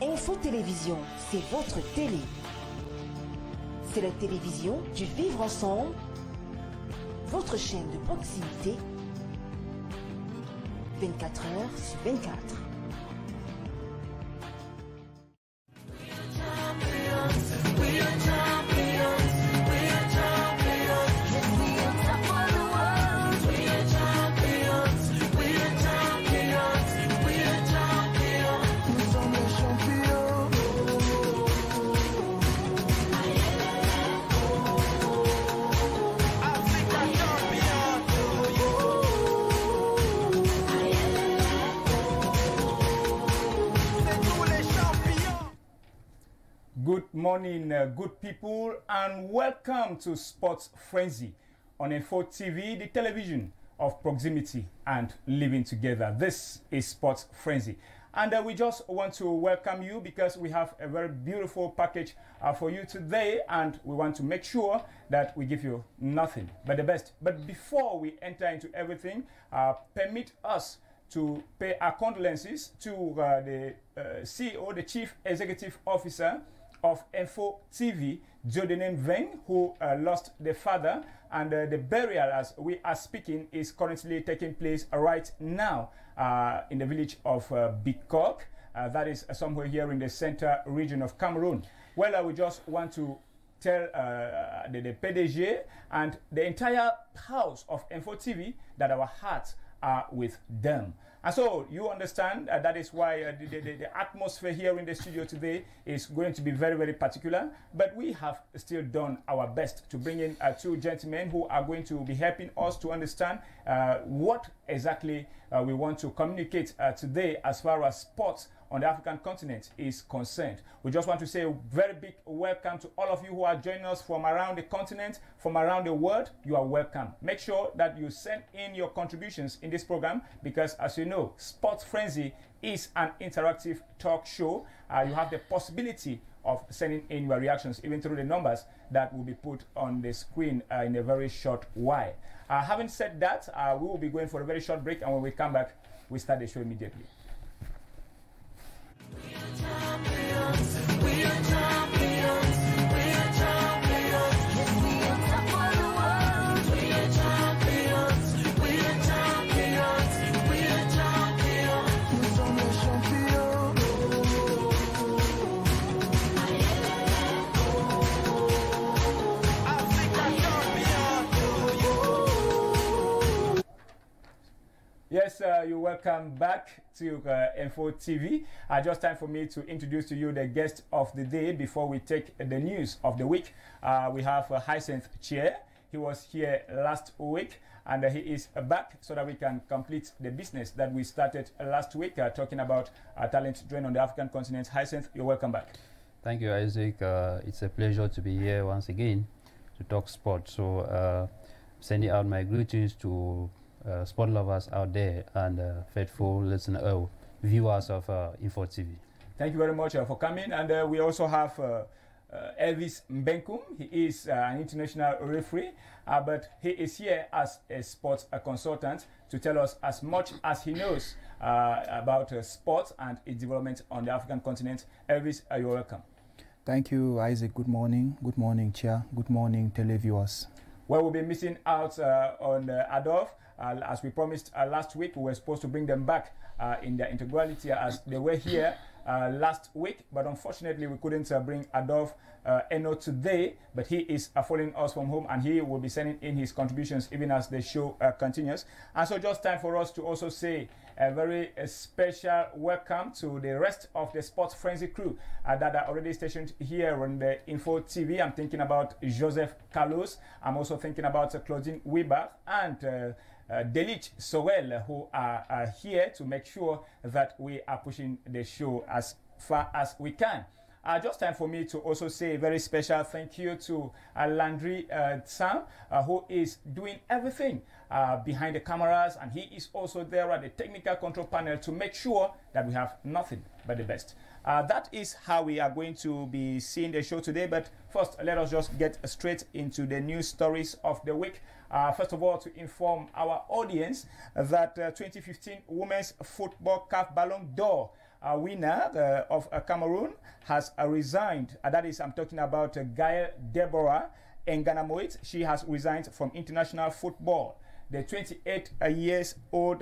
Info Télévision, c'est votre télé. C'est la télévision du vivre ensemble, votre chaîne de proximité, 24 heures sur 24. Good morning, good people, and welcome to Sports Frenzy on Info TV, the television of proximity and living together. This is Sports Frenzy, and we just want to welcome you because we have a very beautiful package for you today, and we want to make sure that we give you nothing but the best. But before we enter into everything, permit us to pay our condolences to the CEO, the Chief Executive Officer of Info TV, Juin, who lost their father, and the burial, as we are speaking, is currently taking place right now in the village of Bikok. That is somewhere here in the center region of Cameroon. Well, we just want to tell the PDG and the entire house of Info TV that our hearts are with them. And so you understand that is why the atmosphere here in the studio today is going to be very, very particular. But we have still done our best to bring in two gentlemen who are going to be helping us to understand what exactly we want to communicate today as far as sports on the African continent is concerned. We just want to say a very big welcome to all of you who are joining us from around the continent, from around the world. You are welcome. Make sure that you send in your contributions in this program because, as you know, Sports Frenzy is an interactive talk show. You have the possibility of sending in your reactions even through the numbers that will be put on the screen in a very short while. Having said that, we will be going for a very short break, and when we come back, we start the show immediately. We are champions. We are champions. We are champions. Yes, we are top of the world. We are champions. We are champions. We are champions. Nous sommes les champions. Yes, you're welcome back to Info TV. Just time for me to introduce to you the guest of the day before we take the news of the week. We have Hyacinth Chair. He was here last week, and he is back so that we can complete the business that we started last week, talking about talent drain on the African continent. Hyacinth, you're welcome back. Thank you, Isaac. It's a pleasure to be here once again to talk sport. So sending out my greetings to sport lovers out there and faithful listeners, viewers of Info TV. Thank you very much for coming. And we also have Elvis Mbenkum. He is an international referee, but he is here as a sports consultant to tell us as much as he knows about sports and its development on the African continent. Elvis, you're welcome. Thank you, Isaac. Good morning. Good morning, Chair. Good morning, televiewers. Well, we'll be missing out on Adolf. As we promised last week, we were supposed to bring them back in their integrality as they were here last week, but unfortunately we couldn't bring Adolf Eno today, but he is following us from home, and he will be sending in his contributions even as the show continues. And so just time for us to also say a very special welcome to the rest of the Sports Frenzy crew that are already stationed here on the Info TV. I'm thinking about Joseph Carlos. I'm also thinking about Claudine Weber and Delich Sorel, who are here to make sure that we are pushing the show as far as we can. Just time for me to also say a very special thank you to Landry Tsam, who is doing everything behind the cameras, and he is also there at the technical control panel to make sure that we have nothing but the best. That is how we are going to be seeing the show today. But first, let us just get straight into the news stories of the week. First of all, to inform our audience that 2015 Women's Football CAF Ballon d'Or winner of Cameroon has resigned. That is, I'm talking about Gaël Deborah Nganamoit. She has resigned from international football. The 28 years old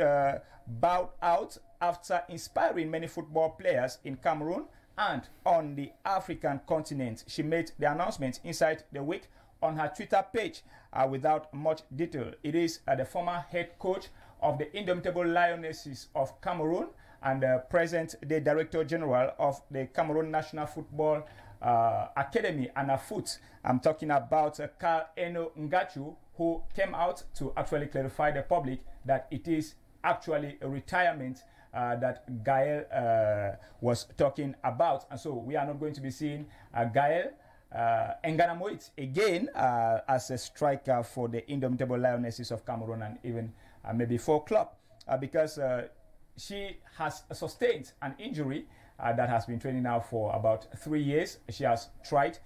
bowed out after inspiring many football players in Cameroon and on the African continent. She made the announcement inside the week on her Twitter page without much detail. It is the former head coach of the Indomitable Lionesses of Cameroon and present the Director General of the Cameroon National Football Academy, ANAFOOT. I'm talking about Carl Eno Ngachu, who came out to actually clarify the public that it is actually a retirement that Gaël was talking about. And so we are not going to be seeing Gaël Nganamoit again as a striker for the Indomitable Lionesses of Cameroon, and even maybe for club, because she has sustained an injury that has been training now for about 3 years. She has tried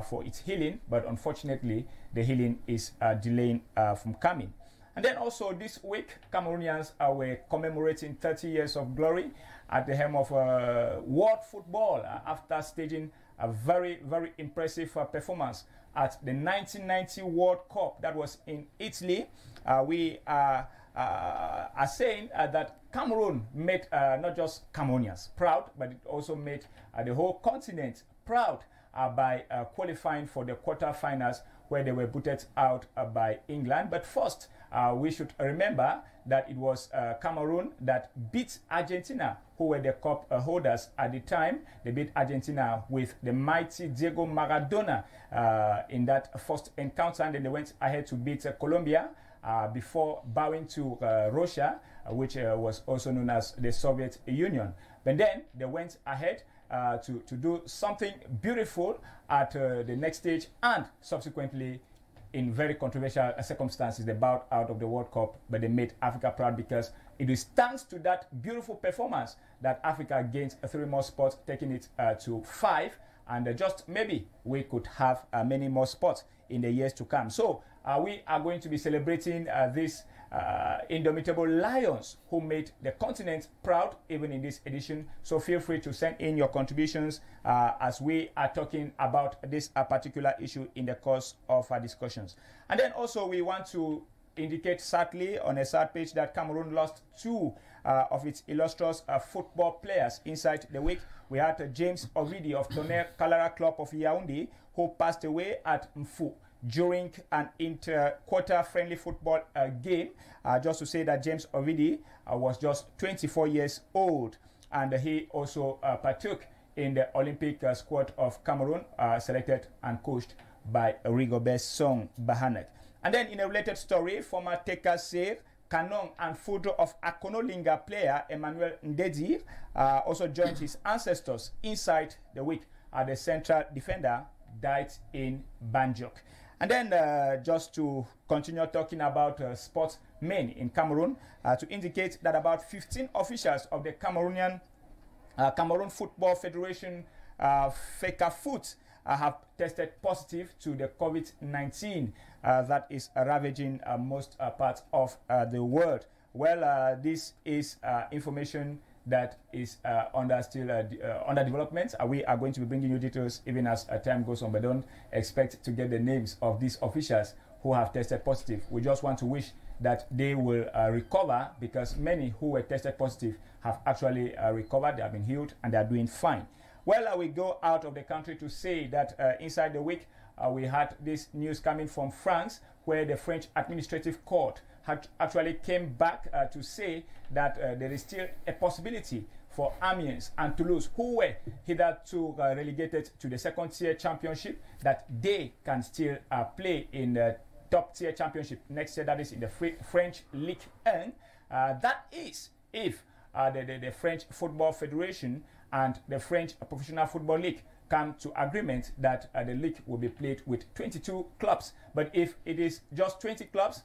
for its healing, but unfortunately the healing is delaying from coming. And then also this week, Cameroonians were commemorating 30 years of glory at the helm of world football after staging a very, very impressive performance at the 1990 World Cup that was in Italy. We are saying that Cameroon made not just Cameroonians proud, but it also made the whole continent proud by qualifying for the quarterfinals, where they were booted out by England. But first, we should remember that it was Cameroon that beat Argentina, who were the cup holders at the time. They beat Argentina with the mighty Diego Maradona in that first encounter, and then they went ahead to beat Colombia before bowing to Russia, which was also known as the Soviet Union. But then they went ahead to do something beautiful at the next stage, and subsequently, in very controversial circumstances, they bowed out of the World Cup, but they made Africa proud, because it is thanks to that beautiful performance that Africa gained 3 more spots, taking it to 5, and just maybe we could have many more spots in the years to come. So we are going to be celebrating this Indomitable Lions who made the continent proud even in this edition. So feel free to send in your contributions as we are talking about this particular issue in the course of our discussions. And then also we want to indicate sadly on a sad page that Cameroon lost 2 of its illustrious football players inside the week. We had James Ovidi of Tonnerre Calara Club of Yaoundé, who passed away at Mfu during an inter-quarter friendly football game. Just to say that James Ovidi was just 24 years old, and he also partook in the Olympic squad of Cameroon, selected and coached by Rigobert Song Bahanek. And then in a related story, former Teka Ser, Kanong and Foudre of Akonolinga player Emmanuel Ndedi also joined his ancestors inside the week. The central defender died in Banjok. And then just to continue talking about sportsmen in Cameroon, to indicate that about 15 officials of the Cameroon Football Federation, FECAFOOT, have tested positive to the COVID-19 that is ravaging most parts of the world. Well, this is information that is under development. We are going to be bringing you details even as time goes on, but don't expect to get the names of these officials who have tested positive. We just want to wish that they will recover, because many who were tested positive have actually recovered, they have been healed, and they are doing fine. Well, we go out of the country to say that inside the week, we had this news coming from France, where the French Administrative Court had actually came back to say that there is still a possibility for Amiens and Toulouse, who were hitherto relegated to the second-tier championship, that they can still play in the top-tier championship next year, that is in the French Ligue 1. That is if the French Football Federation and the French Professional Football League come to agreement that the league will be played with 22 clubs. But if it is just 20 clubs,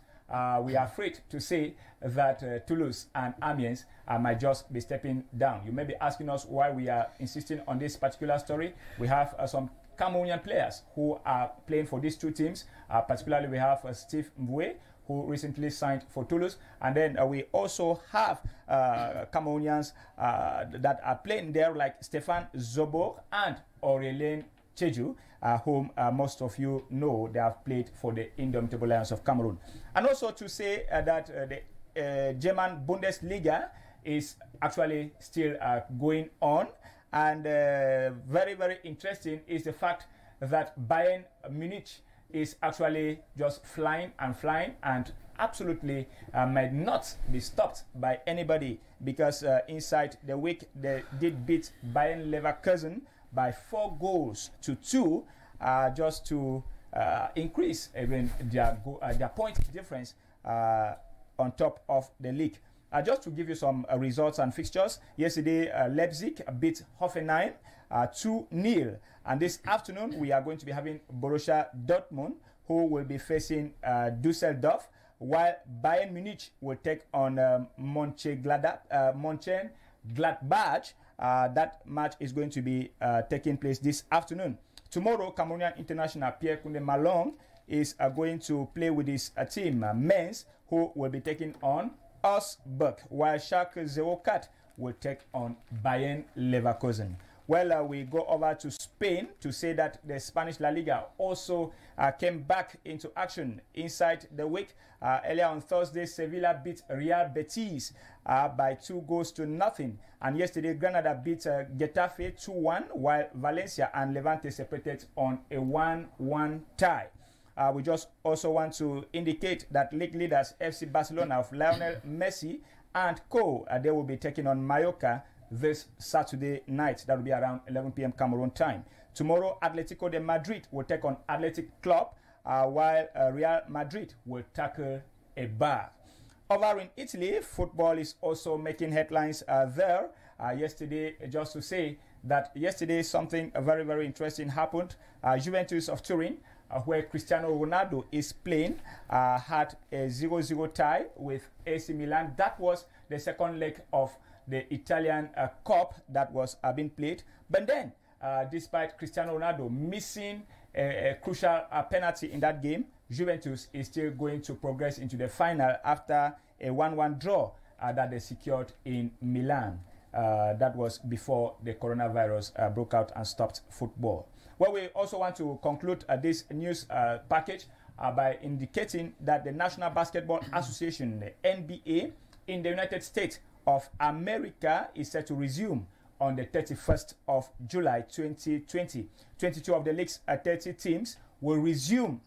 we are afraid to say that Toulouse and Amiens might just be stepping down. You may be asking us why we are insisting on this particular story. We have some Cameroonian players who are playing for these two teams. Particularly, we have Steve Mboué, who recently signed for Toulouse. And then we also have Cameroonians that are playing there, like Stéphane Zobor and Aurélien Cheju, whom most of you know. They have played for the Indomitable Lions of Cameroon. And also to say that the German Bundesliga is actually still going on. And very, very interesting is the fact that Bayern Munich is actually just flying and absolutely might not be stopped by anybody, because inside the week they did beat Bayern Leverkusen by 4-2, just to increase even their point difference on top of the league. Just to give you some results and fixtures, yesterday Leipzig beat Hoffenheim 2-0. And this afternoon we are going to be having Borussia Dortmund, who will be facing Düsseldorf, while Bayern Munich will take on Mönchengladbach. That match is going to be taking place this afternoon. Tomorrow, Cameroonian international Pierre-Koundé Malong is going to play with his team, Mainz, who will be taking on Augsburg, while Schalke 04 will take on Bayern Leverkusen. Well, we go over to Spain to say that the Spanish La Liga also came back into action inside the week. Earlier on Thursday, Sevilla beat Real Betis by 2-0. And yesterday, Granada beat Getafe 2-1, while Valencia and Levante separated on a 1-1 tie. We just also want to indicate that league leaders FC Barcelona of Lionel Messi and co. They will be taking on Mallorca this Saturday night. That will be around 11 p.m. Cameroon time. Tomorrow, Atletico de Madrid will take on Athletic Club, while Real Madrid will tackle Eibar. Over in Italy, football is also making headlines there. Yesterday, just to say that yesterday something very, very interesting happened. Juventus of Turin, where Cristiano Ronaldo is playing, had a 0-0 tie with AC Milan. That was the second leg of the Italian Cup that was being played. But then, despite Cristiano Ronaldo missing a crucial penalty in that game, Juventus is still going to progress into the final after a 1-1 draw that they secured in Milan. That was before the coronavirus broke out and stopped football. Well, we also want to conclude this news package by indicating that the National Basketball Association, the NBA, in the United States of America is set to resume on the 31st of July 2020. 22 of the league's 30 teams will resume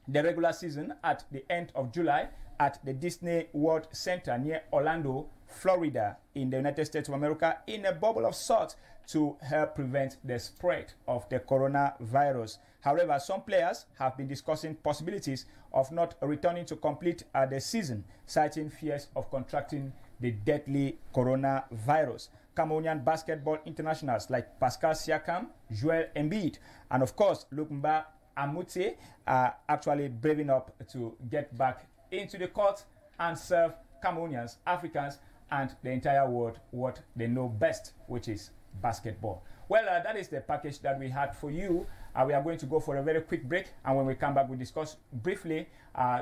the regular season at the end of July at the Disney World Center near Orlando, Florida, in the United States of America, in a bubble of sorts to help prevent the spread of the coronavirus. However, some players have been discussing possibilities of not returning to complete the season, citing fears of contracting the deadly coronavirus. Cameroonian basketball internationals like Pascal Siakam, Joel Embiid, and of course Lukemba Amute are actually braving up to get back into the court and serve Cameroonians, Africans, and the entire world what they know best, which is basketball. Well, that is the package that we had for you. We are going to go for a very quick break, and when we come back, we discuss briefly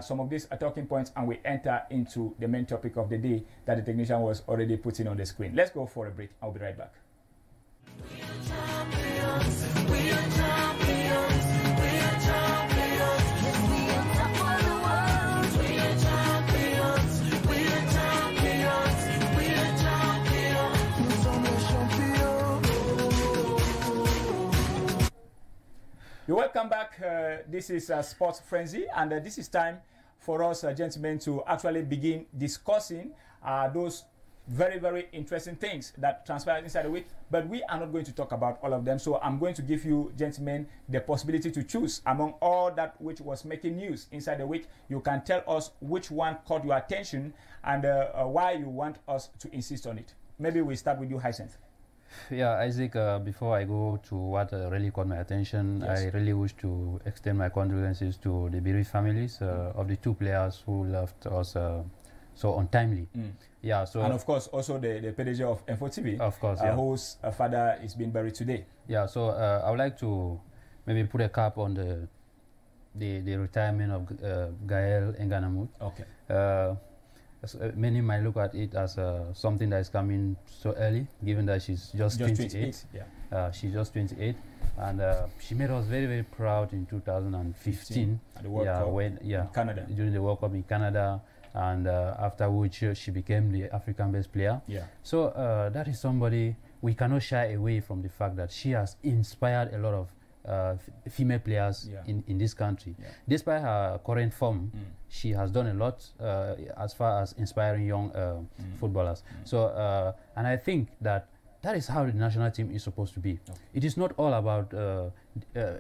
some of these talking points, and we enter into the main topic of the day that the technician was already putting on the screen. Let's go for a break. I'll be right back. We are champions. We are champions. We are champions. Yes, we are top of the world. We are champions. We are champions. We are champions. Nous sommes les champions. You're welcome back. This is Sports Frenzy, and this is time for us, gentlemen, to actually begin discussing those very, very interesting things that transpired inside the week. But we are not going to talk about all of them. So I'm going to give you, gentlemen, the possibility to choose among all that which was making news inside the week. You can tell us which one caught your attention and why you want us to insist on it. Maybe we start with you, Hyacinth. Yeah, Isaac, before I go to what really caught my attention, Yes. I really wish to extend my condolences to the bereaved families of the two players who left us so untimely. Yeah, so And of course, also the PDG of Info TV, of course, yeah. whose father is being buried today. Yeah, so I would like to maybe put a cap on the retirement of Gael Enganamut. Okay. Many might look at it as something that is coming so early, given that she's just 28. Yeah. She's just 28, and she made us very, very proud in 2015. At the World yeah, Cup when in Canada. during the World Cup in Canada, and after which she became the African-based player. Yeah. So that is somebody we cannot shy away from the fact that she has inspired a lot of female players Yeah. in this country. Yeah. Despite her current form, she has done a lot as far as inspiring young footballers. So, and I think that is how the national team is supposed to be. Okay. It is not all about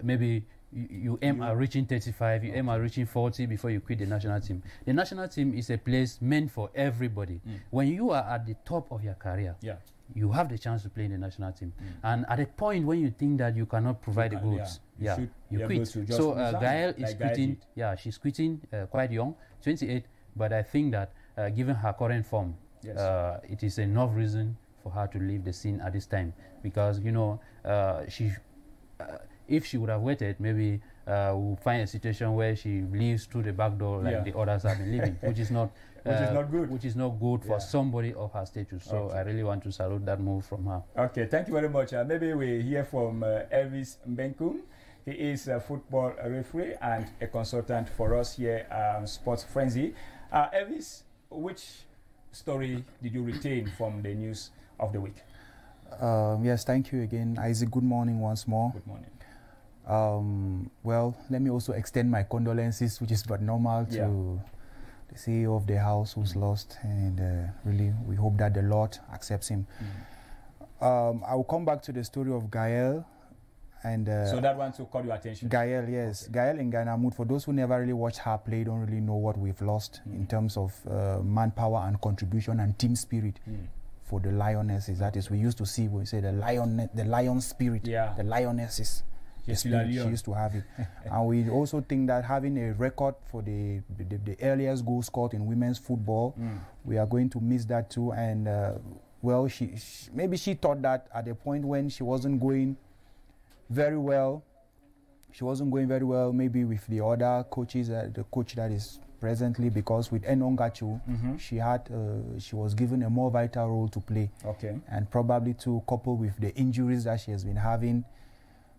maybe you aim at reaching 35, you aim at reaching 40 before you quit the national team. The national team is a place meant for everybody. When you are at the top of your career, Yeah. you have the chance to play in the national team. And at a point when you think that you cannot provide the can, goods, yeah. You should you be able quit. to just So resign, Gael is like Gael quitting. did. Yeah, she's quitting quite young, 28. But I think that given her current form, Yes. it is enough reason for her to leave the scene at this time. Because, you know, if she would have waited, maybe we'll find a situation where she leaves through the back door like Yeah. the others have been leaving, which is not Which is not good. Which is not good for Yeah. somebody of her status. So Okay. I really want to salute that move from her. Okay, thank you very much. Maybe we hear from Elvis Mbenkum. He is a football referee and a consultant for us here at Sports Frenzy. Elvis, which story did you retain from the news of the week? Yes, thank you again, Isaac. Good morning once more. Good morning. Well, let me also extend my condolences, which is but normal, to Yeah. the CEO of the house who's lost, and really we hope that the Lord accepts him. I will come back to the story of Gael. And So that one to call your attention. Gael, yes. Okay. Gael Enganamut, for those who never really watched her play, don't really know what we've lost in terms of manpower and contribution and team spirit for the Lionesses. That is, we used to see, we say the lion spirit, Yeah. the Lionesses. The Yes, spirit, Lion. she used to have it. And we also think that having a record for the earliest goal scored in women's football, we are going to miss that too. And well, maybe she thought that at a point when she wasn't going very well. She wasn't going very well, maybe with the other coaches, the coach that is presently, because with Enongachu, she was given a more vital role to play. Okay. And probably to couple with the injuries that she has been having.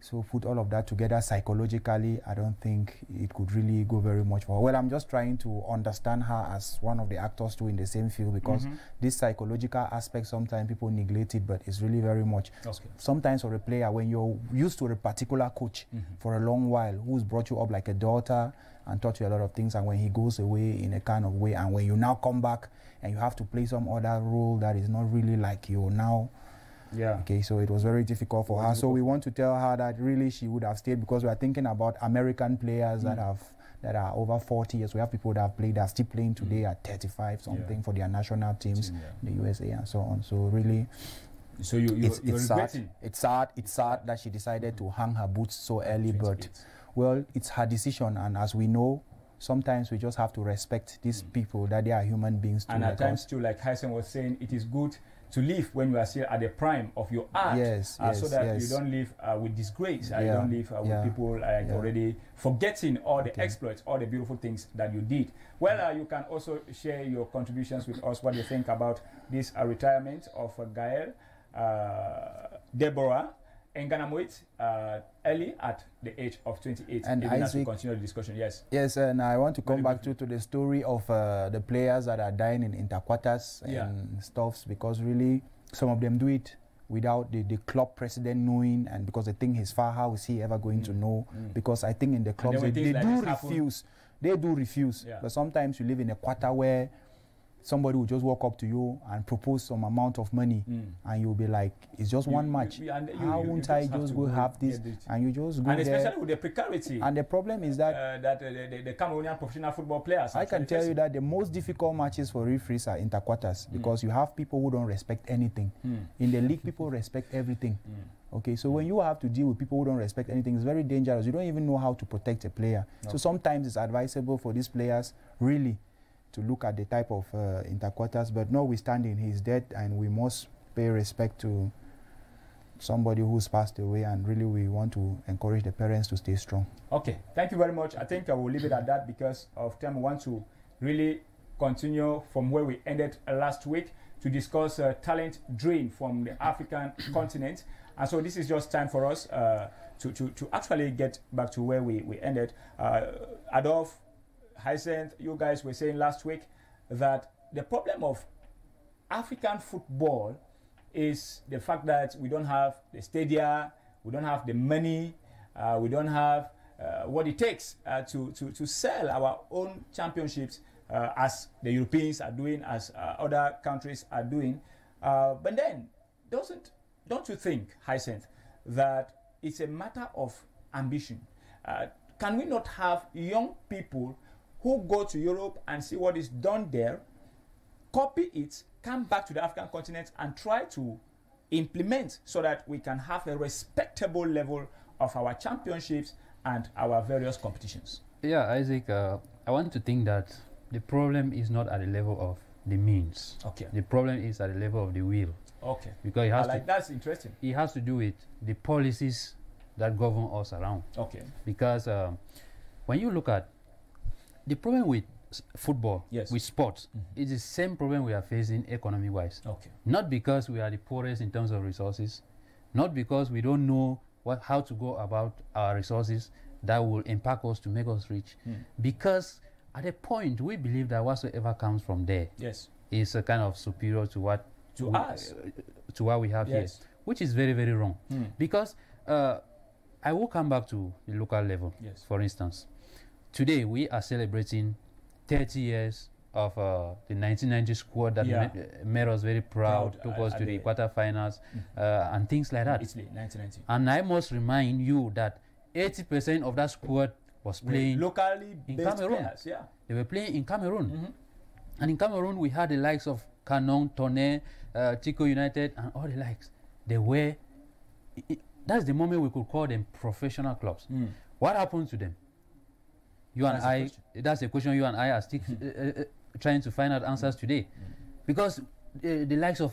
So put all of that together psychologically, I don't think it could really go very much for her. Well, I'm just trying to understand her as one of the actors too in the same field, because this psychological aspect, sometimes people neglect it, but it's really very much. Okay. Sometimes for a player, when you're used to a particular coach for a long while, who's brought you up like a daughter and taught you a lot of things, and when he goes away in a kind of way, and when you now come back and you have to play some other role that is not really like you now. Yeah. Okay, so it was very difficult for her. So we want to tell her that really she would have stayed, because we are thinking about American players that are over 40 years. We have people that have played, that are still playing today at 35 something for their national teams, in the USA and so on. So really, So you're it's sad. regretting. It's sad that she decided to hang her boots so early. 28. But well, it's her decision, and as we know, sometimes we just have to respect these people, that they are human beings too. And at like times us. too, like Hyson was saying, it is good to live when you are still at the prime of your art, Yes, so that yes. you don't live with disgrace. You Yeah, don't live with people already forgetting all the Okay. exploits, all the beautiful things that you did. Well, you can also share your contributions with us, what you think about this retirement of Gael, Deborah Enganamut, early at the age of 28. And even as we Isaac- continue the discussion, yes. Yes, and I want to come Very back to the story of the players that are dying in interquarters and stuffs, because really some of them do it without the club president knowing, and because they think he's far, how is he ever going to know? Because I think in the clubs then when they things like do this happen- refuse. They do refuse. Yeah. But sometimes you live in a quarter where somebody will just walk up to you and propose some amount of money, and you'll be like, it's just one match. How won't I just go have this? And you just go and there. especially with the precarity. And the problem is that the Cameroonian professional football players. I can tell you that the most difficult matches for referees are interquarters, because you have people who don't respect anything. In the league, people respect everything. Okay, so when you have to deal with people who don't respect anything, it's very dangerous. You don't even know how to protect a player. So sometimes it's advisable for these players really to look at the type of interquarters, but notwithstanding, he's dead, and we must pay respect to somebody who's passed away, and really we want to encourage the parents to stay strong. Okay, thank you very much. I think I will leave it at that because of time. We want to really continue from where we ended last week to discuss talent drain from the African continent. And so this is just time for us to actually get back to where we ended. Adolf, Hyacinth, you guys were saying last week that the problem of African football is the fact that we don't have the stadia, we don't have the money, we don't have what it takes to sell our own championships as the Europeans are doing, as other countries are doing. But then, don't you think, Hyacinth, that it's a matter of ambition? Can we not have young people who go to Europe and see what is done there, copy it, come back to the African continent and try to implement so that we can have a respectable level of our championships and our various competitions? Yeah, Isaac, I want to think that the problem is not at the level of the means. Okay. The problem is at the level of the will. Okay. Because it has that's interesting. It has to do with the policies that govern us around. Okay. Because when you look at the problem with football, with sports, it's the same problem we are facing economy-wise. Okay. Not because we are the poorest in terms of resources, not because we don't know how to go about our resources that will impact us to make us rich. Because at a point, we believe that whatsoever comes from there is a kind of superior to what to what we have here, which is very, very wrong. Because I will come back to the local level. For instance, today we are celebrating 30 years of the 1990 squad that made us very proud, took us to the quarterfinals and things like that. Italy, 1990. And I must remind you that 80% of that squad was playing locally in based Cameroon. Players, They were playing in Cameroon. And in Cameroon, we had the likes of Canon, Tonnerre, Chico United, and all the likes. They were, that's the moment we could call them professional clubs. What happened to them? That's a question you and I are still trying to find out answers today. Because the likes of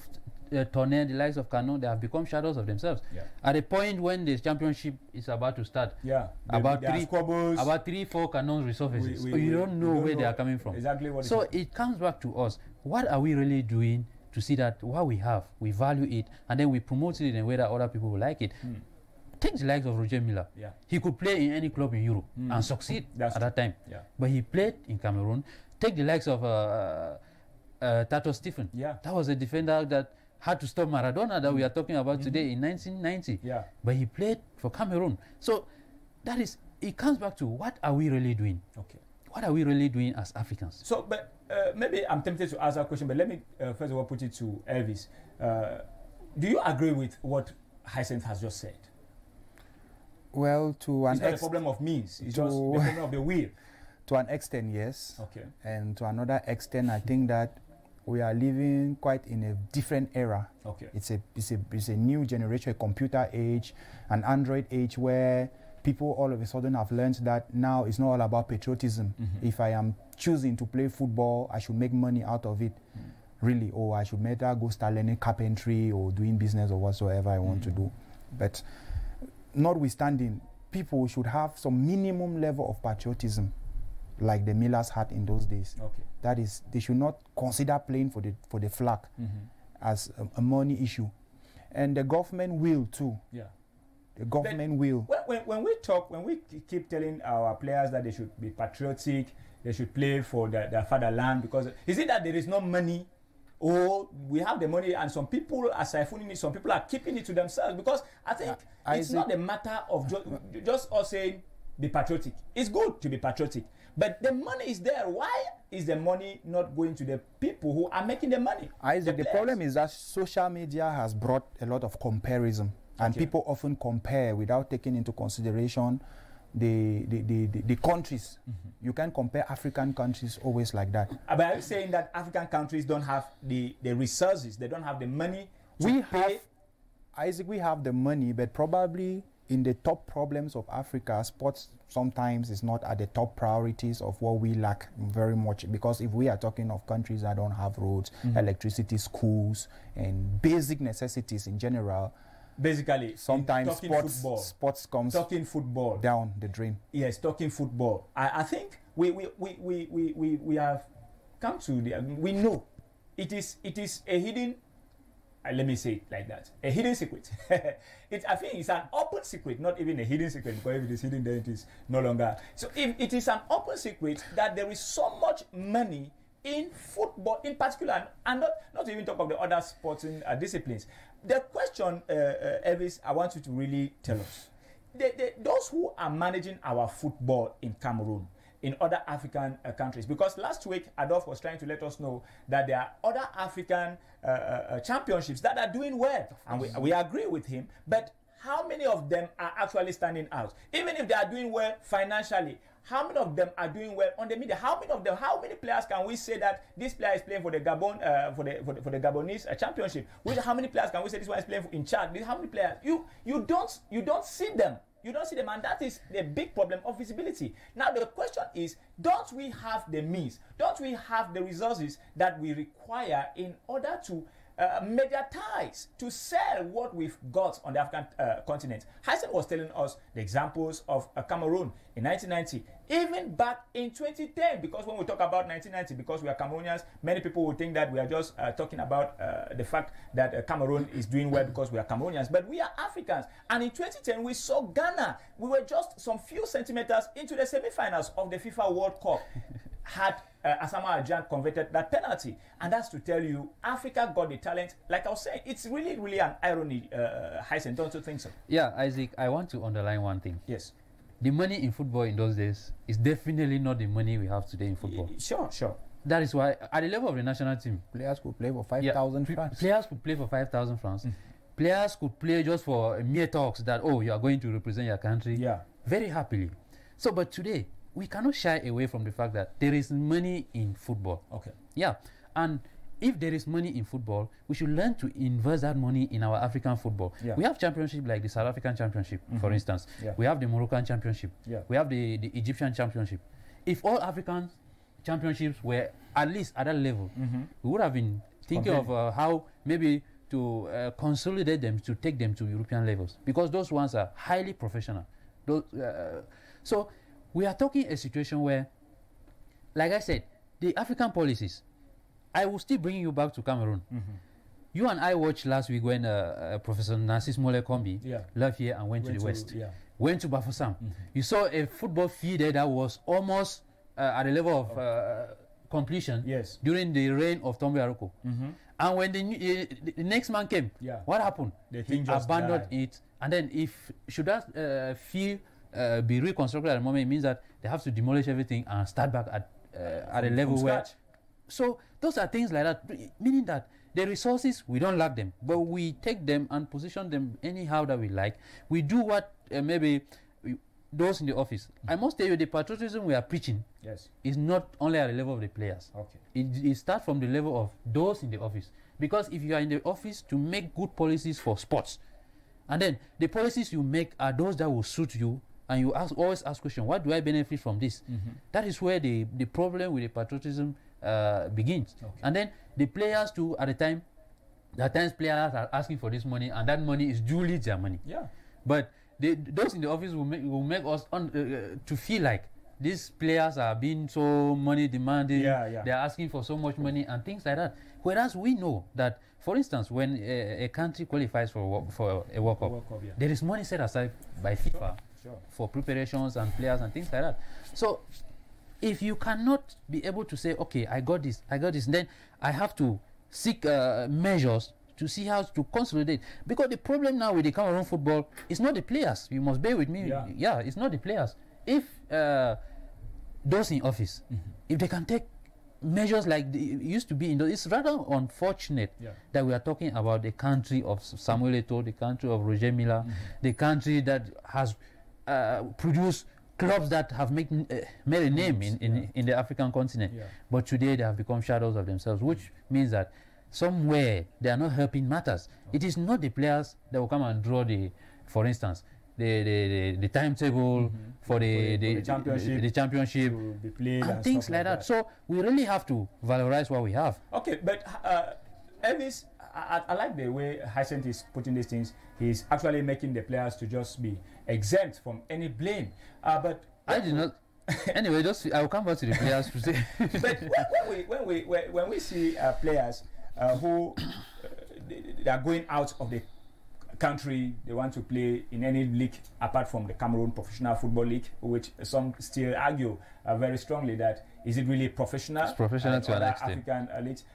Tonnerre, the likes of Canon, they have become shadows of themselves. At a point when the championship is about to start, about 3-4 Canons resurfaces. So you don't know where they are coming from. Exactly what so it comes back to us. What are we really doing to see that what we have, we value it, and then we promote it in a way that other people will like it? Take the likes of Roger Miller. He could play in any club in Europe and succeed at that time. But he played in Cameroon. Take the likes of Tato Stephen. That was a defender that had to stop Maradona that we are talking about today in 1990. But he played for Cameroon. So that is, it comes back to what are we really doing? What are we really doing as Africans? So, but maybe I'm tempted to ask that question, but let me first of all put it to Elvis. Do you agree with what Hyacinth has just said? Well, to an extent, it's not a problem of means. It's just the problem of the will. To an extent, yes. Okay. And to another extent, I think that we are living quite in a different era. Okay. It's a new generation, a computer age, an Android age where people all of a sudden have learned that now it's not all about patriotism. If I am choosing to play football, I should make money out of it, really, or I should better go start learning carpentry or doing business or whatsoever I want to do. But notwithstanding, people should have some minimum level of patriotism, like the Millers had in those days. That is, they should not consider playing for the flag as a money issue, and the government will too. The government will. When we keep telling our players that they should be patriotic, they should play for their fatherland, because is it that there is no money, or we have the money and some people are siphoning it, some people are keeping it to themselves? Because I think it's not a matter of just us saying be patriotic. It's good to be patriotic, but the money is there. Why is the money not going to the people who are making the money? Isaac, the players? problem is that social media has brought a lot of comparison, and Okay. people often compare without taking into consideration the countries. You can't compare African countries always like that. But are you saying that African countries don't have the resources, they don't have the money to We pay? have, Isaac, we have the money, but probably in the top problems of Africa, sports sometimes is not at the top priorities of what we lack very much. Because if we are talking of countries that don't have roads, electricity, schools, and basic necessities in general, Basically, sometimes talking football. sports comes Talking football. down the drain. Yes, talking football. I think we have come to the, we know it is a hidden, let me say it like that, a hidden secret. I think it's an open secret, not even a hidden secret, because if it is hidden, then it is no longer. So if it is an open secret that there is so much money in football in particular, and not to even talk of the other sporting disciplines. The question, Elvis, I want you to really tell us. Those who are managing our football in Cameroon, in other African countries, because last week Adolf was trying to let us know that there are other African championships that are doing well, and we agree with him, but how many of them are actually standing out? Even if they are doing well financially, how many of them are doing well on the media? How many players can we say that this player is playing for the Gabon, for the Gabonese championship? How many players can we say this one is playing in Chad? How many players? You don't see them. You don't see them, and that is the big problem of visibility. Now the question is, don't we have the means? Don't we have the resources that we require in order to media ties to sell what we've got on the African continent? Hyson was telling us the examples of Cameroon in 1990, even back in 2010, because when we talk about 1990, because we are Cameroonians, many people will think that we are just talking about the fact that Cameroon is doing well because we are Cameroonians, but we are Africans. And in 2010, we saw Ghana. We were just some few centimeters into the semi-finals of the FIFA World Cup. Had Asamoah Gyan converted that penalty, and that's to tell you Africa got the talent. Like I was saying, it's really an irony, Hyson, don't you think so? Yeah, Isaac, I want to underline one thing. Yes. The money in football in those days is definitely not the money we have today in football. Sure. That is why, at the level of the national team, Players could play for 5,000 francs. players could play for 5,000 francs. Players could play just for mere talks that, oh, you are going to represent your country. Yeah. Very happily. So, but today, we cannot shy away from the fact that there is money in football. Okay. Yeah. And if there is money in football, we should learn to invest that money in our African football. Yeah. We have championships like the South African Championship, for instance. Yeah. We have the Moroccan Championship. Yeah. We have the Egyptian Championship. If all African championships were at least at that level, we would have been thinking of how maybe to consolidate them, to take them to European levels, because those ones are highly professional. So we are talking a situation where, like I said, the African policies, I will still bring you back to Cameroon. You and I watched last week when Professor Narcisse Mole-Kombi left here and went to the West. Went to Bafoussam. You saw a football field there that was almost at the level of completion during the reign of Tombe Aroko. And when the next man came, what happened? The He thing just abandoned died. it. And then if should that field be reconstructed at the moment, it means that they have to demolish everything and start back at a level where. So those are things like that, meaning that the resources, we don't lack them, but we take them and position them anyhow that we like. We do what maybe those in the office. I must tell you, the patriotism we are preaching is not only at the level of the players. It starts from the level of those in the office. Because if you are in the office to make good policies for sports, and then the policies you make are those that will suit you, and you always ask question, what do I benefit from this? That is where the problem with the patriotism begins. And then the players too, at times players are asking for this money, and that money is duly their money. But those in the office will make us to feel like these players are being so money demanding. They are asking for so much money and things like that. Whereas we know that, for instance, when a country qualifies for a World Cup, there is money set aside by FIFA for preparations and players and things like that. So if you cannot be able to say, okay, I got this, then I have to seek measures to see how to consolidate. Because the problem now with the Cameroon football is not the players. You must bear with me. It's not the players. If those in office, if they can take measures like it used to be in it's rather unfortunate that we are talking about the country of Samuel Eto'o, the country of Roger Milla, the country that has produced clubs that have made a name in the African continent. But today they have become shadows of themselves, which means that somewhere they are not helping matters. It is not the players that will come and draw for instance, the timetable for the championship to be played and things like that. So we really have to valorize what we have. Okay, but Elvis, I like the way Hyacinth is putting these things. He's actually making the players to just be exempt from any blame. But I did not. Anyway, I will come back to the players to say. But when we see players who they are going out of the country, they want to play in any league apart from the Cameroon Professional Football League, which some still argue very strongly that is it really professional? It's professional to an extent. African leagues.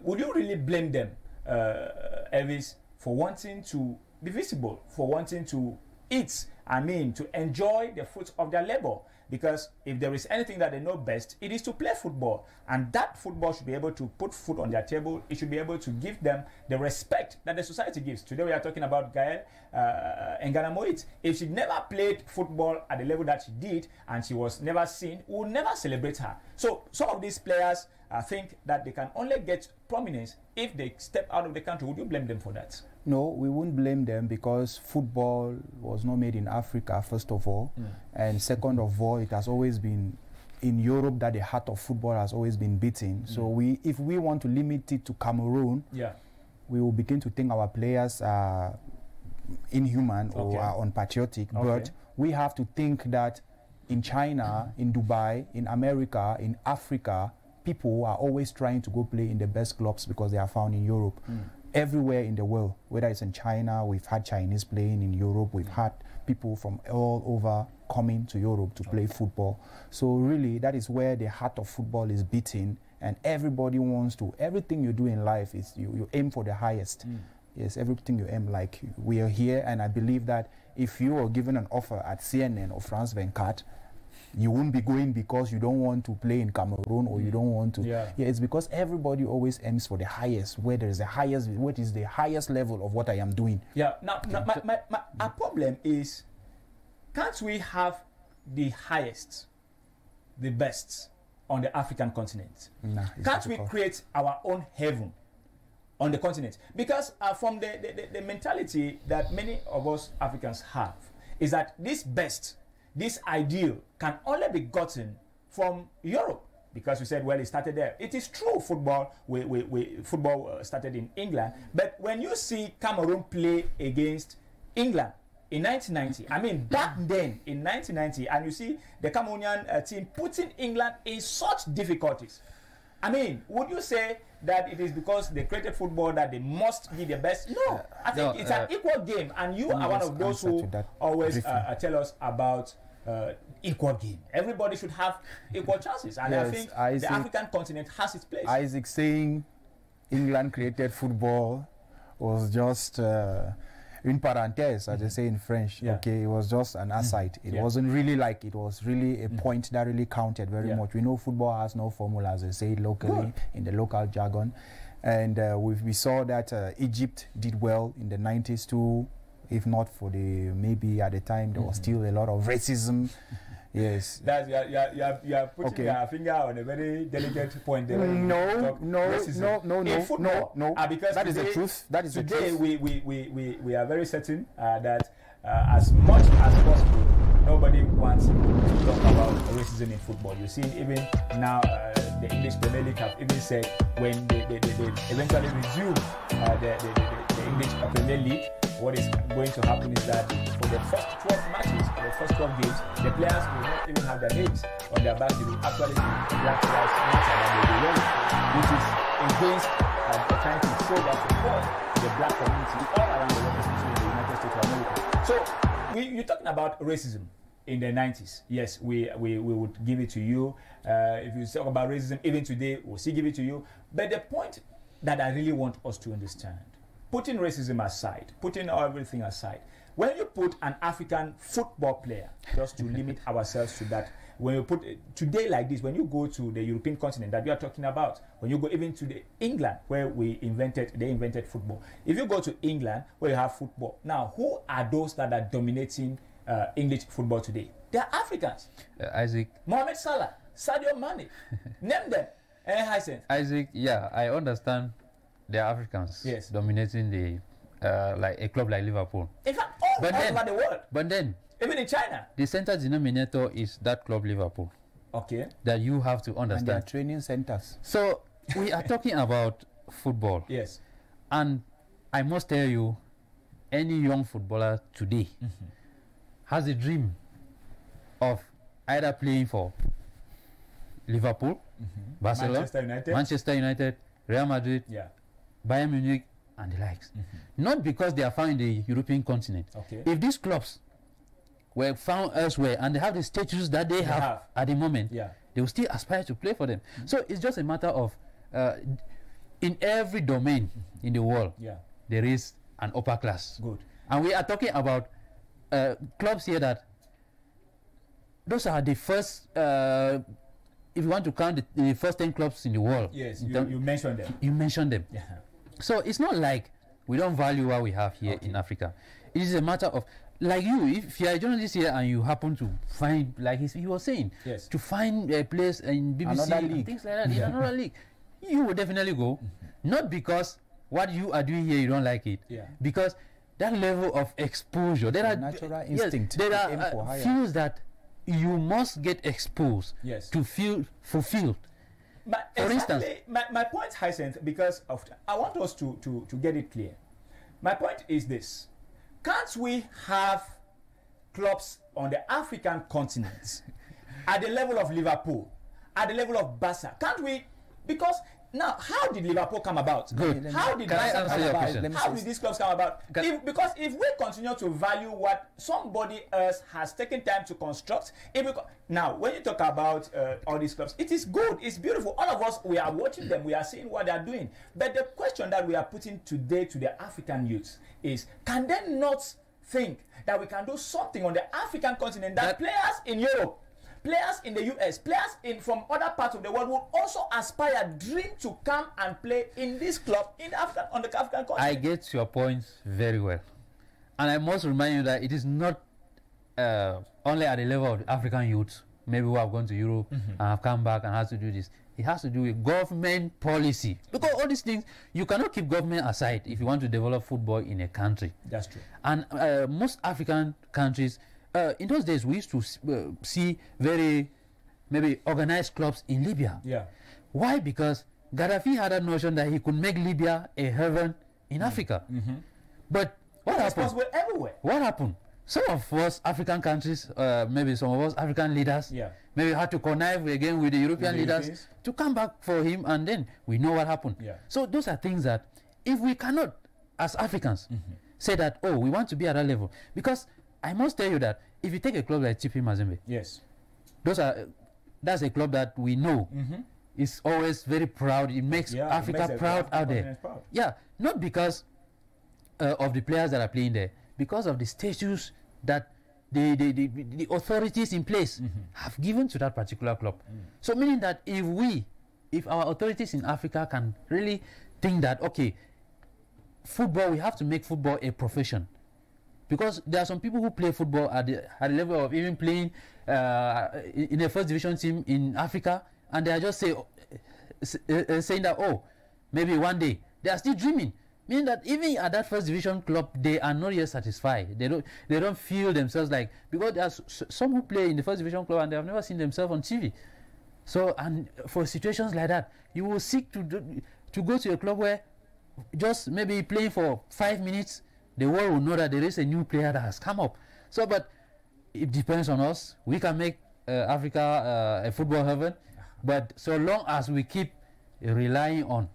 Would you really blame them, Elvis, for wanting to be visible, for wanting to eat, to enjoy the fruits of their labor? Because if there is anything that they know best, it is to play football. And that football should be able to put food on their table. It should be able to give them the respect that the society gives. Today we are talking about Gael Ngana Moit. If she never played football at the level that she did and she was never seen, we will never celebrate her. So some of these players think that they can only get prominence if they step out of the country. Would you blame them for that? No, we wouldn't blame them because football was not made in Africa, first of all. And second of all, it has always been in Europe that the heart of football has always been beating. So if we want to limit it to Cameroon, we will begin to think our players are inhuman or are unpatriotic. But we have to think that in China, in Dubai, in America, in Africa, people are always trying to go play in the best clubs because they are found in Europe. Everywhere in the world, whether it's in China, we've had Chinese playing in Europe, we've had people from all over coming to Europe to play football. So really, that is where the heart of football is beating, and everybody wants to, everything you do in life is you aim for the highest. Yes, everything you aim, like we are here, and I believe that if you are given an offer at CNN or France 24, you won't be going because you don't want to play in Cameroon or you don't want to. Yeah, it's because everybody always aims for the highest, where there is the highest, what is the highest level of what I am doing. Yeah, now our problem is, can't we have the highest, the best on the African continent? Nah, can't we create our own heaven on the continent? Because from the mentality that many of us Africans have is that this best, this ideal can only be gotten from Europe, because we said, well, it started there. It is true, football football started in England, but when you see Cameroon play against England in 1990, back then in 1990, and you see the Cameroonian team putting England in such difficulties, would you say that it is because they created football that they must be the best? No, I think it's an equal game, and you are one of those who always tell us about equal game. Everybody should have equal chances, and yes, I think the African continent has its place. Isaac saying England created football was just une parenthèse, as they say in French. Okay, it was just an aside. It wasn't really like, it was really a point that really counted very much. We know football has no formula, as they say locally in the local jargon, and we saw that Egypt did well in the 90s too. If not for maybe at the time there was still a lot of racism. Yes. That's you are putting your finger on a very delicate point there. No. Because that is the truth. That is today the truth. we are very certain that as much as possible, nobody wants to talk about racism in football. You see, even now the English Premier League have even said when they eventually resume the English Premier League, what is going to happen is that for the first 12 matches, or the first 12 games, the players will not even have their names on their back. They will actually be black players that they will be wearing, which is against trying to show that support the black community all around the world, especially in the United States of America. So you're talking about racism in the 90s. Yes, we would give it to you. If you talk about racism, even today, we'll still give it to you. But the point that I really want us to understand, putting racism aside, putting everything aside, when you put an African football player, just to limit ourselves to that, when you put today like this, when you go to the European continent that we are talking about, when you go even to the England where they invented football. If you go to England where you have football, now who are those that are dominating English football today? They are Africans. Isaac. Mohamed Salah, Sadio Mane, name them. Isaac, yeah, I understand they are Africans. Yes. Dominating the like a club like Liverpool. In fact, all over the world. But then, even in China. the center denominator is that club Liverpool. Okay. That you have to And their understand. training centers. So we are talking about football. Yes. And I must tell you, any young footballer today has a dream of either playing for Liverpool, Barcelona, Manchester United. Real Madrid, Yeah. Bayern Munich, and the likes. Not because they are found in the European continent. Okay. If these clubs were found elsewhere and they have the status that they have at the moment, Yeah. they will still aspire to play for them. So it's just a matter of, in every domain in the world, Yeah. there is an upper class. Good. And we are talking about clubs here that those are the first, if you want to count the first 10 clubs in the world. Yes. in You, term- you mentioned them. you mentioned them. Yeah. So it's not like we don't value what we have here in Africa. It is a matter of, like you, if you are a journalist here and you happen to find, like he was saying, Yes. to find a place in BBC Another and league. things like that, in another league, you will definitely go. Not because what you are doing here, you don't like it. Yeah. Because that level of exposure, there are Natural yes, instinct there to aim are for higher. fields that you must get exposed Yes. to feel fulfilled. For instance- my point, Hyacinth, because of I want us to get it clear. My point is this: can't we have clubs on the African continent at the level of Liverpool, at the level of Barca? Can't we? Because now, how did Liverpool come about? Good. How did Can I Barca answer come your about? question? How did these clubs come about? Because if we continue to value what somebody else has taken time to construct, now when you talk about all these clubs, it is good, it's beautiful. All of us, we are watching them, we are seeing what they are doing. But the question that we are putting today to the African youth is, can they not think that we can do something on the African continent that players in Europe, players in the US, players from other parts of the world will also aspire, dream to come and play in this club on the African continent? I get your point very well. And I must remind you that it is not only at the level of the African youth, maybe who have gone to Europe and have come back and has to do this. It has to do with government policy. Because all these things, you cannot keep government aside if you want to develop football in a country. That's true. And most African countries, in those days, we used to see very maybe organized clubs in Libya. Yeah. Why? Because Gaddafi had a notion that he could make Libya a heaven in Africa. But what It's happened? possible everywhere. What happened? Some of us African countries, maybe some of us African leaders, Yeah. maybe had to connive again with the European the leaders Europeans. to come back for him, and then we know what happened. Yeah. So those are things that if we cannot, as Africans, say that, oh, we want to be at that level, because I must tell you that if you take a club like TP Mazembe, Yes. that's a club that we know is always very proud. It makes Yeah, it Africa makes the proud African out there. continent proud. Yeah, not because of the players that are playing there, because of the status that the authorities in place have given to that particular club. So meaning that if our authorities in Africa can really think that, okay, football, we have to make football a profession. Because there are some people who play football at the level of even playing in a first division team in Africa, and they are just saying that, oh, maybe one day. They are still dreaming. Meaning that even at that first division club, they are not yet satisfied. They don't feel themselves like, because there are some who play in the first division club and they have never seen themselves on TV. So, and for situations like that, you will seek to go to a club where just maybe playing for 5 minutes, the world will know that there is a new player that has come up. So, but it depends on us. We can make Africa a football heaven, but so long as we keep relying on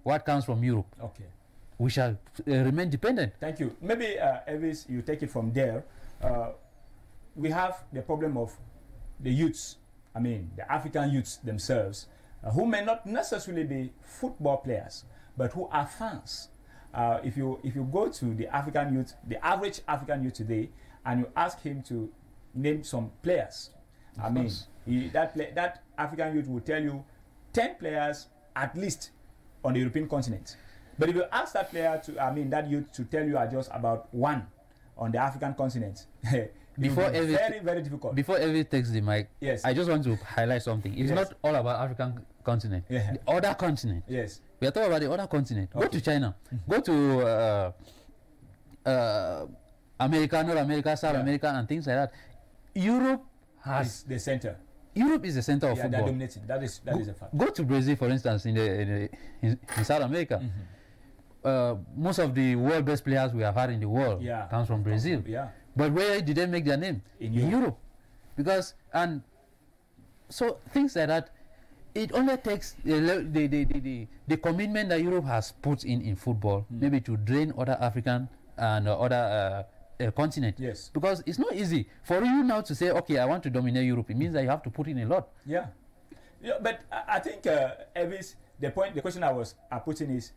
what comes from Europe, Okay. we shall remain dependent. Thank you. Maybe, Elvis, you take it from there. We have the problem of the youths, I mean, the African youths themselves, who may not necessarily be football players, but who are fans. If you go to the African youth, the average African youth today, and you ask him to name some players, I mean, that African youth will tell you 10 players at least on the European continent. But if you ask that player that youth to tell you are just about one on the African continent, very, very difficult. Before Evie takes the mic, yes, I just want to highlight something. It's not all about African continent. Yeah. The other continent. Yes. We are talking about the other continent. Okay. Go to China. Go to America, North America, South America, and things like that. Europe has the center. Europe is the center of football. They're dominating. That is a fact. Go to Brazil, for instance, in South America. Most of the world best players we have had in the world comes from Brazil. Yeah. But where did they make their name? In Europe. Because, and so things like that, it only takes the commitment that Europe has put in football, maybe to drain other African and other continent. Yes. Because it's not easy for you now to say, okay, I want to dominate Europe. It means that you have to put in a lot. Yeah. But I think, Elvis, the question I was putting is,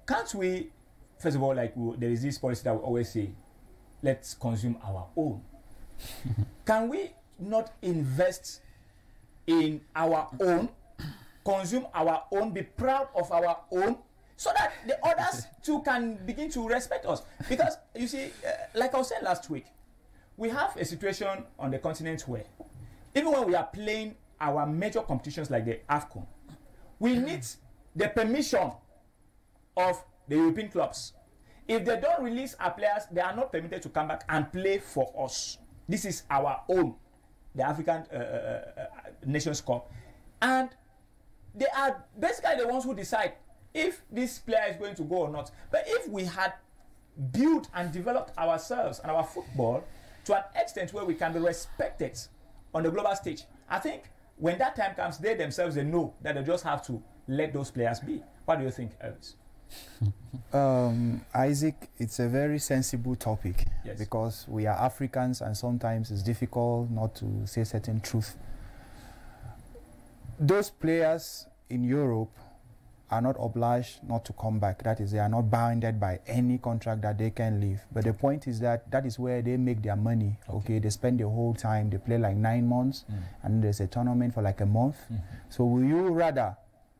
can't we, first of all, there is this policy that we always say, let's consume our own. Can we not invest in our own, consume our own, be proud of our own, so that the others too can begin to respect us? Because you see, like I was saying last week, we have a situation on the continent where even when we are playing our major competitions like the AFCON, we need the permission of the European clubs. If they don't release our players, they are not permitted to come back and play for us. This is our own, the African Nations Cup. And they are basically the ones who decide if this player is going to go or not. But if we had built and developed ourselves and our football to an extent where we can be respected on the global stage, I think when that time comes, they themselves, they know that they just have to let those players be. What do you think, Elvis? Isaac, it's a very sensible topic, yes, because we are Africans and sometimes it's difficult not to say certain truth. Those players in Europe are not obliged not to come back. That is, they are not bounded by any contract that they can leave. But the point is that that is where they make their money. Okay, they spend the whole time, they play like 9 months, and there's a tournament for like a month. So will you rather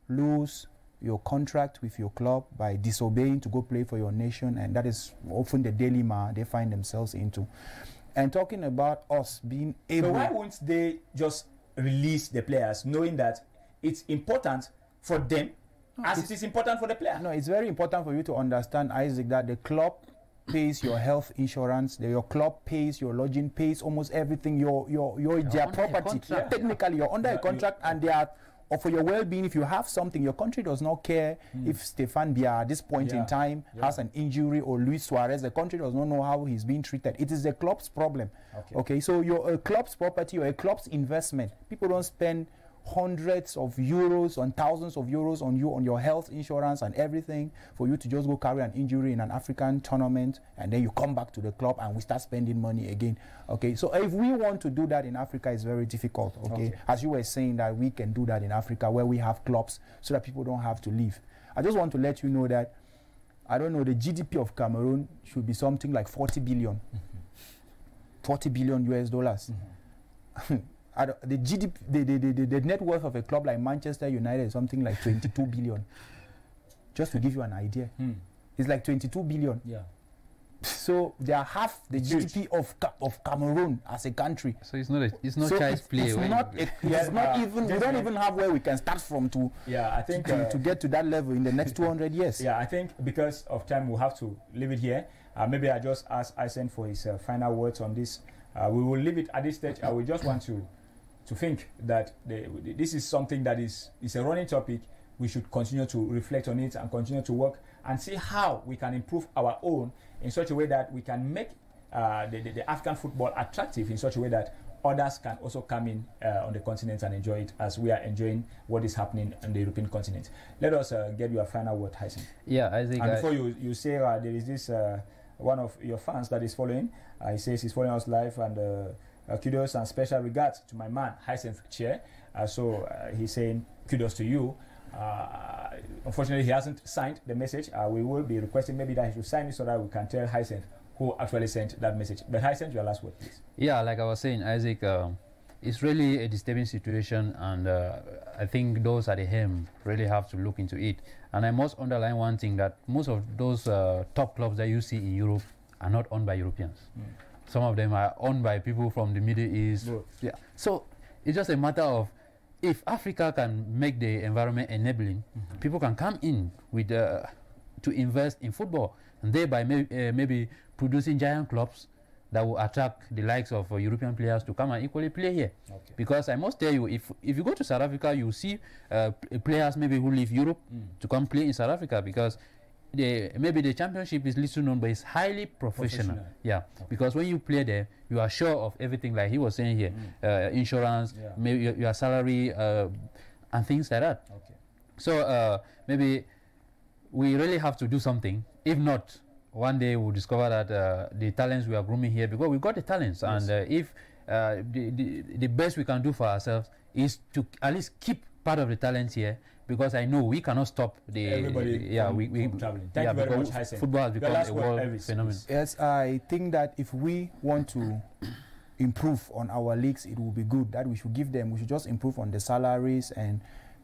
lose your contract with your club by disobeying to go play for your nation? And that is often the dilemma they find themselves into. And talking about us being able... So why won't they just release the players, knowing that it's important for them as it is important for the player? No, it's very important for you to understand, Isaac, that the club pays your health insurance, your club pays your lodging, pays almost everything. You're their property. Technically, you're under a contract, and they are... or for your well-being. If you have something, your country does not care if Stefan Biya at this point in time has an injury, or Luis Suarez. The country does not know how he's being treated. It is the club's problem. Okay, so you're a club's property or a club's investment. People don't spend hundreds of euros and thousands of euros on you, on your health insurance and everything, for you to just go carry an injury in an African tournament, and then you come back to the club and we start spending money again. Okay, so if we want to do that in Africa, it's very difficult. Okay, as you were saying, that we can do that in Africa where we have clubs, so that people don't have to leave. I just want to let you know that, I don't know, the GDP of Cameroon should be something like 40 billion. 40 billion US dollars. The GDP, the net worth of a club like Manchester United is something like 22 billion. Just to give you an idea, it's like 22 billion. Yeah. So they are half the GDP of Cameroon as a country. So it's not So child's play. it's not even. We don't even have where we can start from to. Yeah, I think to get to that level in the next 200 years. Yeah, I think because of time, we'll have to leave it here. Maybe I just ask Isen for his final words on this. We will leave it at this stage. We just want to think that this is something that is a running topic. We should continue to reflect on it and continue to work and see how we can improve our own in such a way that we can make the African football attractive in such a way that others can also come in on the continent and enjoy it as we are enjoying what is happening on the European continent. Let us get your final word, Hyson. Yeah, I think... And before you say there is this one of your fans that is following. He says he's following us live, and kudos and special regards to my man, Hyacinth Chair. So he's saying kudos to you. Unfortunately, he hasn't signed the message. We will be requesting maybe that he should sign it so that we can tell Hyacinth who actually sent that message. But Hyacinth, your last word, please. Yeah, like I was saying, Isaac, it's really a disturbing situation, and I think those at the helm really have to look into it. And I must underline one thing, that most of those top clubs that you see in Europe are not owned by Europeans. Some of them are owned by people from the Middle East. Yeah. So it's just a matter of, if Africa can make the environment enabling, people can come in with to invest in football, and thereby maybe producing giant clubs that will attract the likes of European players to come and equally play here. Okay. Because I must tell you, if you go to South Africa, you see players maybe who leave Europe to come play in South Africa, because maybe the championship is little known, but it's highly professional. Yeah, because when you play there, you are sure of everything, like he was saying here, insurance, maybe your salary, and things like that. Okay. So maybe we really have to do something. If not, one day we'll discover that the talents we are grooming here, because we've got the talents, and if the best we can do for ourselves is to at least keep part of the talents here, because I know we cannot stop the everybody from traveling. Thank you very much, Hysen. Football has become a world phenomenon. Yes, I think that if we want to improve on our leagues, it will be good that we should just improve on the salaries and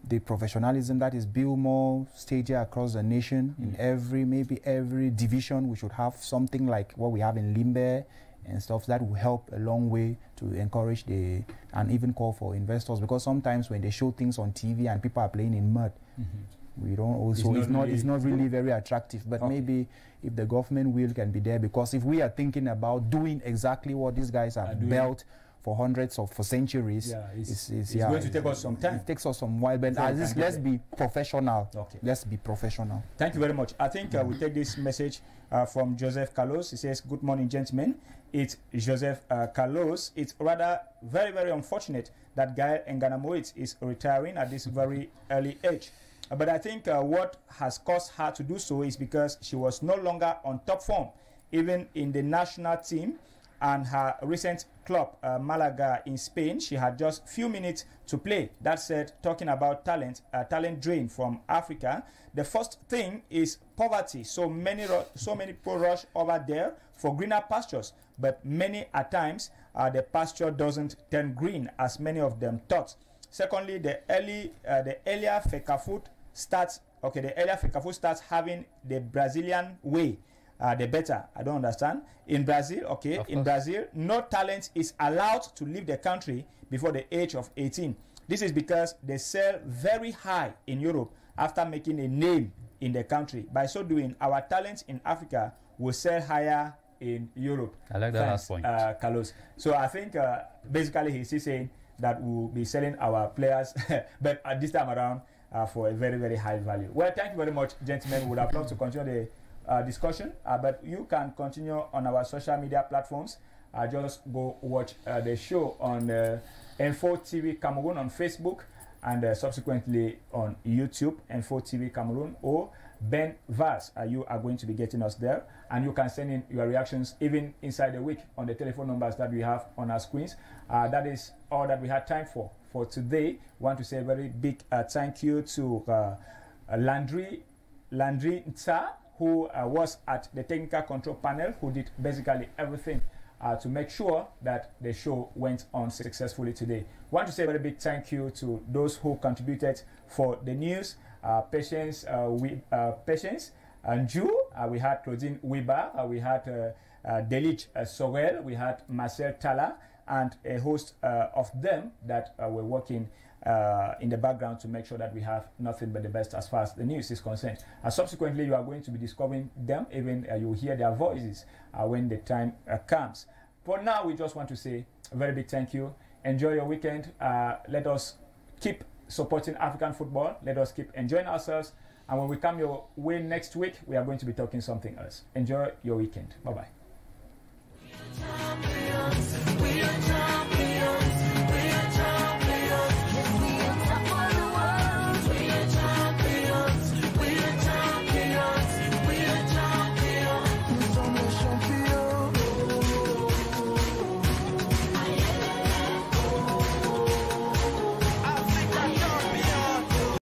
the professionalism that is built more staged across the nation. In maybe every division, we should have something like what we have in Limbe and stuff that will help a long way to encourage and even call for investors, because sometimes when they show things on TV and people are playing in mud, we don't also, it's not really very attractive. But maybe if the government will can be there, because if we are thinking about doing exactly what these guys have built for centuries, it's going to take us some time. It takes us some while, but at least let's be professional. Okay. Let's be professional. Thank you very much. I think we take this message from Joseph Carlos. He says, "Good morning, gentlemen. It's Joseph Carlos. It's rather very, very unfortunate that Gael Nganamoit is retiring at this very early age. But I think what has caused her to do so is because she was no longer on top form, even in the national team. And her recent club, Malaga in Spain, she had just few minutes to play. That said, talking about talent drain from Africa, the first thing is poverty. So many people rush over there for greener pastures, but many at times the pasture doesn't turn green as many of them thought. Secondly, the earlier Fecafoot starts having the Brazilian way, the better. I don't understand. In Brazil, Brazil, no talent is allowed to leave the country before the age of 18. This is because they sell very high in Europe after making a name in the country. By so doing, our talents in Africa will sell higher in Europe. I like that last point. Carlos. So I think basically he's saying that we'll be selling our players, but at this time around for a very, very high value. Well, thank you very much, gentlemen. We would have loved to continue the discussion, but you can continue on our social media platforms. Just go watch the show on Info TV Cameroon on Facebook, and subsequently on YouTube, Info TV Cameroon, or Ben Vars. You are going to be getting us there, and you can send in your reactions even inside the week on the telephone numbers that we have on our screens. That is all that we had time for today. Want to say a very big thank you to Landry Nta, who was at the technical control panel, who did basically everything to make sure that the show went on successfully today. Want to say a very big thank you to those who contributed for the news. Patience and Ju, we had Claudine Weber, we had Delich Sorel, we had Marcel Tala, and a host of them that were working in the background to make sure that we have nothing but the best as far as the news is concerned. Subsequently, you are going to be discovering them, even you will hear their voices when the time comes. For now, we just want to say a very big thank you. Enjoy your weekend. Let us keep supporting African football. Let us keep enjoying ourselves. And when we come your way next week, we are going to be talking something else. Enjoy your weekend. Bye-bye.